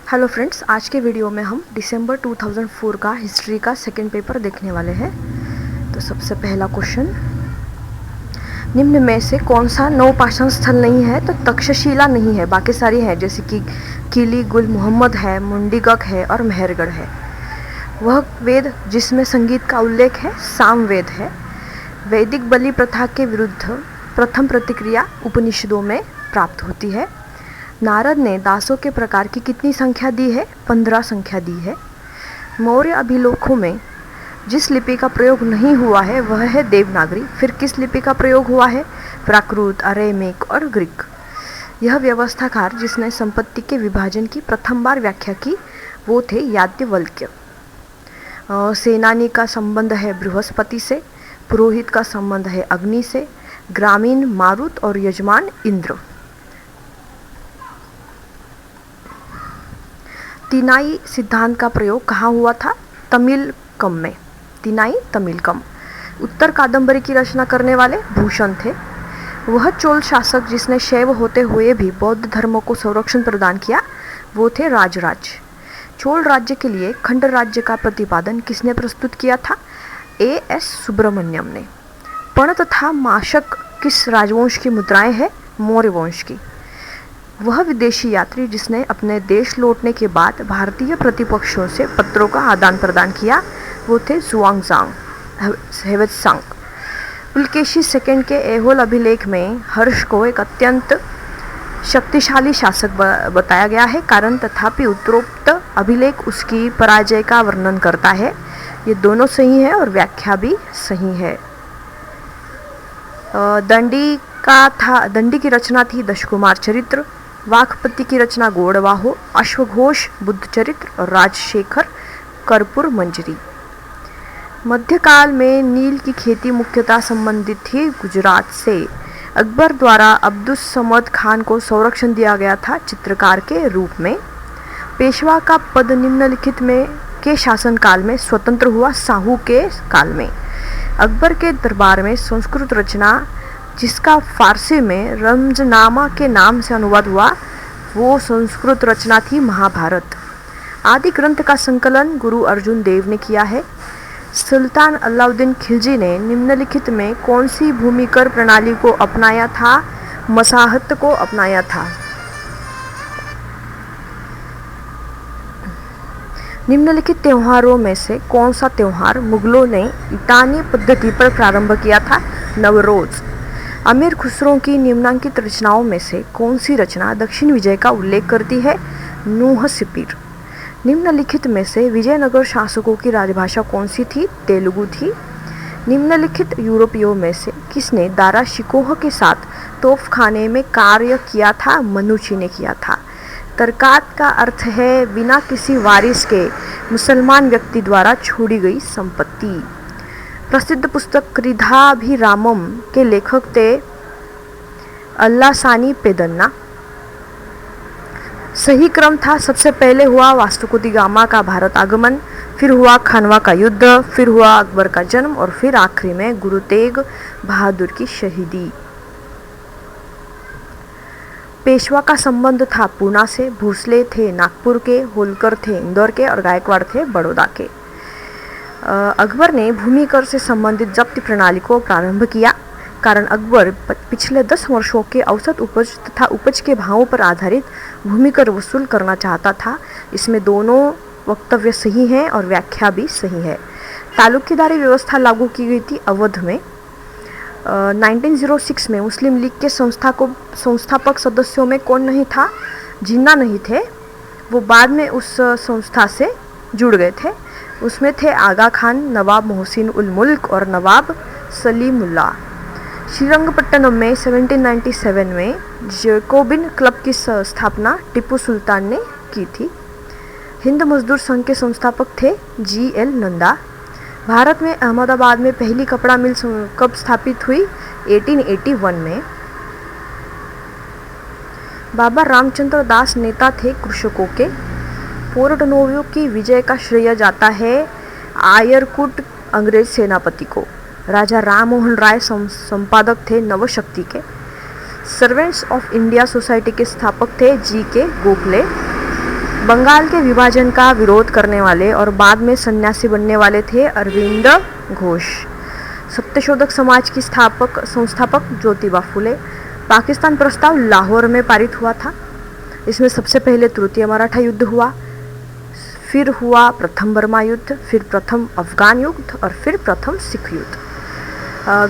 Hello friends, आज के video में हम दिसंबर 2004 का हिस्ट्री का सेकंड पेपर देखने वाले हैं। तो सबसे पहला क्वेश्चन, निम्न में से कौन सा नवपाषाण स्थल नहीं है? तो तक्षशिला नहीं है, बाकी सारी है, जैसे कि किली गुल मोहम्मद है, मुंडीगक है और मेहरगढ़ है। वह वेद जिसमें संगीत का उल्लेख है सामवेद है। वैदिक बलि प्रथा के विरुद्ध प्रथम प्रतिक्रिया उपनिषदों में प्राप्त होती है। नारद ने दासों के प्रकार की कितनी संख्या दी है? 15 संख्या दी है। मौर्य अभिलेखों में जिस लिपि का प्रयोग नहीं हुआ है वह है देवनागरी। फिर किस लिपि का प्रयोग हुआ है? प्राकृत, अरेमिक और ग्रीक। यह व्यवस्थाकार जिसने संपत्ति के विभाजन की प्रथम बार व्याख्या की वो थे याज्ञवल्क्य। सेनानी का संबंध है बृहस्पति से, पुरोहित का संबंध है अग्नि से, ग्रामीण मारुत और यजमान इंद्र। तिनाई सिद्धांत का प्रयोग कहाँ हुआ था? तमिलकम में। तिनाई तमिलकम। उत्तर कादंबरी की रचना करने वाले भूषण थे। वह चोल शासक जिसने शैव होते हुए भी बौद्ध धर्म को संरक्षण प्रदान किया वो थे राजराज। चोल राज्य के लिए खंड राज्य का प्रतिपादन किसने प्रस्तुत किया था? A.S. सुब्रमण्यम ने। पण तथा माशक किस राजवंश की मुद्राएं हैं? मौर्य वंश की। वह विदेशी यात्री जिसने अपने देश लौटने के बाद भारतीय प्रतिपक्षों से पत्रों का आदान प्रदान किया वो थे जुआंगजांग हेवेत्सांग। पुलकेशी सेकंड के ऐहोल अभिलेख में हर्ष को एक अत्यंत शक्तिशाली शासक बताया गया है। कारण तथापि उत्तरोक्त अभिलेख उसकी पराजय का वर्णन करता है। ये दोनों सही है और व्याख्या भी सही है। दंडी की रचना थी दशकुमार चरित्र। वाकपति की रचना गौड़वाहो, अश्वघोष बुद्ध चरित्र और राजशेखर कर्पूर मंजरी। मध्यकाल में नील की खेती मुख्यतः संबंधित थी गुजरात से। अकबर द्वारा अब्दुस समद खान को संरक्षण दिया गया था चित्रकार के रूप में। पेशवा का पद निम्नलिखित में के शासनकाल में स्वतंत्र हुआ साहू के काल में। अकबर के दरबार में संस्कृत रचना जिसका फारसी में रमजनामा के नाम से अनुवाद हुआ वो संस्कृत रचना थी महाभारत। आदि ग्रंथ का संकलन गुरु अर्जुन देव ने किया है। सुल्तान अलाउद्दीन खिलजी ने निम्नलिखित में कौन सी भूमिकर प्रणाली को अपनाया था? मसाहत को अपनाया था। निम्नलिखित त्योहारों में से कौन सा त्योहार मुगलों ने ईरानी पद्धति पर प्रारंभ किया था? नवरोज। अमीर खुसरो की निम्नांकित रचनाओं में से कौन सी रचना दक्षिण विजय का उल्लेख करती है? नूह सिपिर। निम्नलिखित में से विजयनगर शासकों की राजभाषा कौन सी थी? तेलुगु थी। निम्नलिखित यूरोपियों में से किसने दारा शिकोह के साथ तोपखाने में कार्य किया था? मनुची ने किया था। तरकात का अर्थ है बिना किसी वारिस के मुसलमान व्यक्ति द्वारा छोड़ी गई संपत्ति। प्रसिद्ध पुस्तक कृधाभिरामम के लेखक थे अल्लासानी पेदन्ना। सही क्रम था, सबसे पहले हुआ वास्तुकुति गामा का भारत आगमन, फिर हुआ खानवा का युद्ध, फिर हुआ अकबर का जन्म और फिर आखिरी में गुरु तेग बहादुर की शहीदी। पेशवा का संबंध था पूना से, भोसले थे नागपुर के, होलकर थे इंदौर के और गायकवाड़ थे बड़ौदा के। अकबर ने भूमि कर से संबंधित जब्ती प्रणाली को प्रारंभ किया। कारण अकबर पिछले 10 वर्षों के औसत उपज तथा उपज के भावों पर आधारित भूमि कर वसूल करना चाहता था। इसमें दोनों वक्तव्य सही हैं और व्याख्या भी सही है। तालुकेदारी व्यवस्था लागू की गई थी अवध में। 1906 में मुस्लिम लीग के संस्थापक सदस्यों में कौन नहीं था? जिन्ना नहीं थे, वो बाद में उस संस्था से जुड़ गए थे। उसमें थे आगा खान, नवाब मोहसिन उल मुल्क और नवाब सलीमुल्लाह। श्रीरंगपट्टनम में 1797 में जैकोबिन क्लब की स्थापना टीपू सुल्तान ने की थी। हिंद मजदूर संघ के संस्थापक थे G.L. नंदा। भारत में अहमदाबाद में पहली कपड़ा मिल कब स्थापित हुई? 1881 में। बाबा रामचंद्र दास नेता थे कृषकों के। पोर्टनोवो की विजय का श्रेय जाता है आयरकुट अंग्रेज सेनापति को। राजा राम मोहन राय संपादक थे नवशक्ति के। सर्वेंट्स ऑफ इंडिया सोसाइटी के स्थापक थे G.K. गोखले। बंगाल के विभाजन का विरोध करने वाले और बाद में सन्यासी बनने वाले थे अरविंद घोष। सत्यशोधक समाज की संस्थापक ज्योतिबा फुले। पाकिस्तान प्रस्ताव लाहौर में पारित हुआ था। इसमें सबसे पहले तृतीय मराठा युद्ध हुआ, फिर हुआ प्रथम बर्मा युद्ध, फिर प्रथम अफगान युद्ध और फिर प्रथम सिख युद्ध।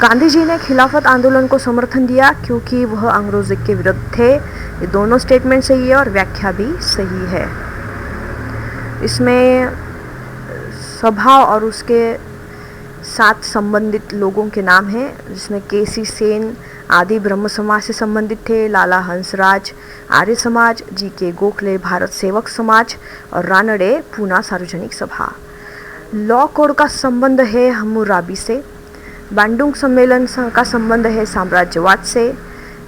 गांधी जी ने खिलाफत आंदोलन को समर्थन दिया क्योंकि वह अंग्रेजों के विरुद्ध थे। ये दोनों स्टेटमेंट सही है और व्याख्या भी सही है। इसमें सभा और उसके साथ संबंधित लोगों के नाम हैं, जिसमें केसी सेन आदि ब्रह्म समाज से संबंधित थे, लाला हंसराज आर्य समाज, जी.के. गोखले भारत सेवक समाज और रानडे पूना सार्वजनिक सभा। लॉ कोड का संबंध है हम्मुराबी से। बांडुंग सम्मेलन का संबंध है साम्राज्यवाद से।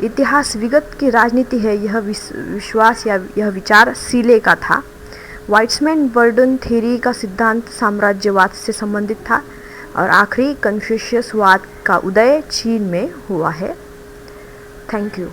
इतिहास विगत की राजनीति है, यह विश्वास या यह विचार सीले का था। वाइट्समैन बर्डन थ्योरी का सिद्धांत साम्राज्यवाद से संबंधित था। और आखिरी कन्फ्यूशियसवाद का उदय चीन में हुआ है। Thank you.